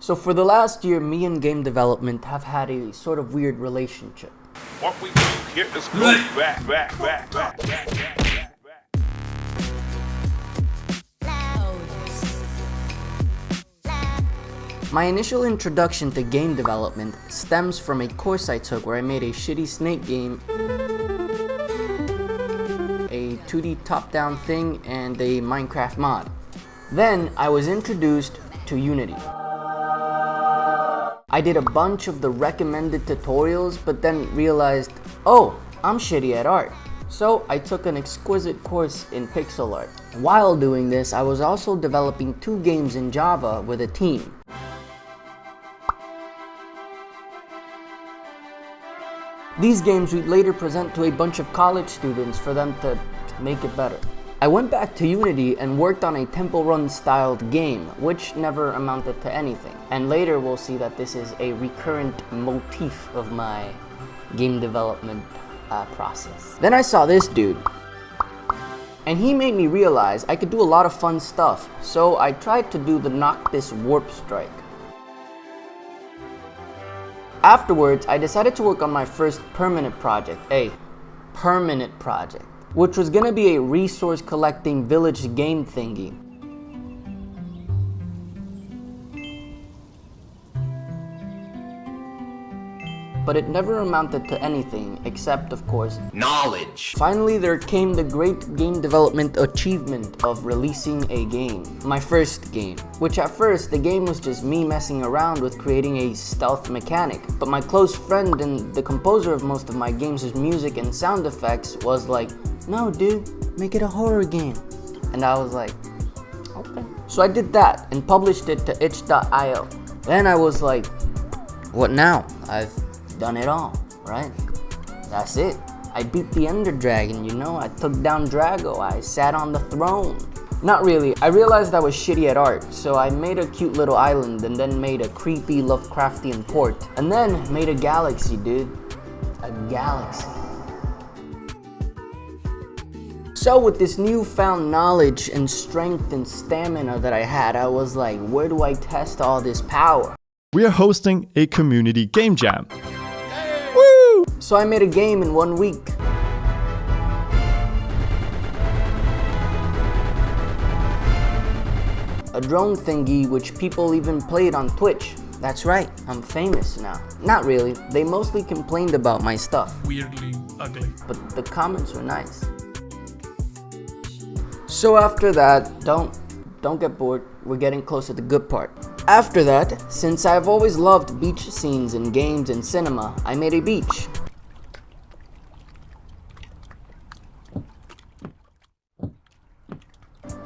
So for the last year, me and game development have had a sort of weird relationship. What we do here is go back. My initial introduction to game development stems from a course I took where I made a shitty Snake game, a 2D top-down thing, and a Minecraft mod. Then I was introduced to Unity. I did a bunch of the recommended tutorials, but then realized, oh, I'm shitty at art. So I took an exquisite course in pixel art. While doing this, I was also developing 2 games in Java with a team. These games we'd later present to a bunch of college students for them to make it better. I went back to Unity and worked on a Temple Run styled game, which never amounted to anything. And later we'll see that this is a recurrent motif of my game development process. Then I saw this dude, and he made me realize I could do a lot of fun stuff, so I tried to do the Noctis Warp Strike. Afterwards, I decided to work on my first permanent project, which was gonna be a resource collecting village game thingy. But it never amounted to anything except, of course, knowledge. Finally, there came the great game development achievement of releasing a game. My first game. Which at first, the game was just me messing around with creating a stealth mechanic. But my close friend and the composer of most of my games' music and sound effects was like, no dude, make it a horror game. And I was like, okay. So I did that and published it to itch.io. Then I was like, what now? I've done it all, right? That's it. I beat the Ender Dragon, you know? I took down Drago. I sat on the throne. Not really. I realized I was shitty at art, so I made a cute little island and then made a creepy Lovecraftian port. And then made a galaxy, dude. A galaxy. So with this newfound knowledge and strength and stamina that I had, I was like, where do I test all this power? We are hosting a community game jam. So I made a game in 1 week. A drone thingy which people even played on Twitch. That's right, I'm famous now. Not really, they mostly complained about my stuff. Weirdly ugly. But the comments were nice. So after that, don't get bored, we're getting close to the good part. After that, since I've always loved beach scenes in games and cinema, I made a beach.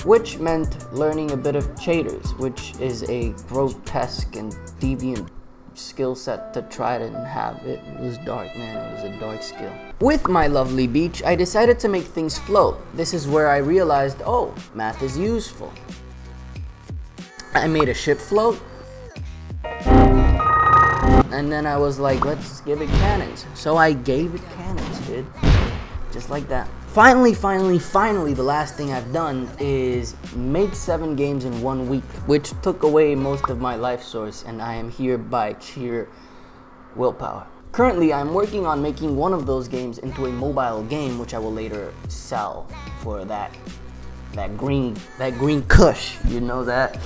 Which meant learning a bit of shaders, which is a grotesque and deviant skill set to try to have. It was dark, man, it was a dark skill. With my lovely beach, I decided to make things float. This is where I realized, oh, math is useful. I made a ship float, and then I was like, let's give it cannons. So I gave it cannons, dude. Just like that. Finally, the last thing I've done is make 7 games in 1 week, which took away most of my life source, and I am here by sheer willpower. Currently, I'm working on making one of those games into a mobile game, which I will later sell for that green kush, you know, that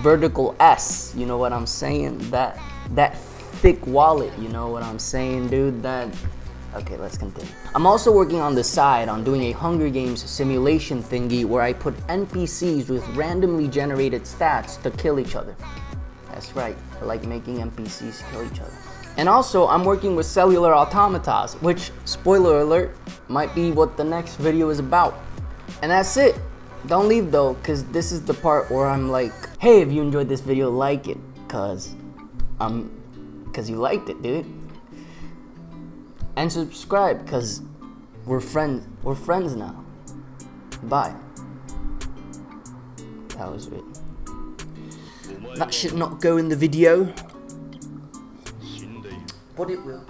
vertical S, you know what I'm saying? That thick wallet, you know what I'm saying, dude? Okay, let's continue. I'm also working on the side on doing a Hunger Games simulation thingy where I put NPCs with randomly generated stats to kill each other. That's right, I like making NPCs kill each other. And also, I'm working with cellular automatas, which, spoiler alert, might be what the next video is about. And that's it. Don't leave though, cause this is the part where I'm like, hey, if you enjoyed this video, like it, cause you liked it, dude. And subscribe, cause we're friends now. Bye. That was it. That should not go in the video, but it will.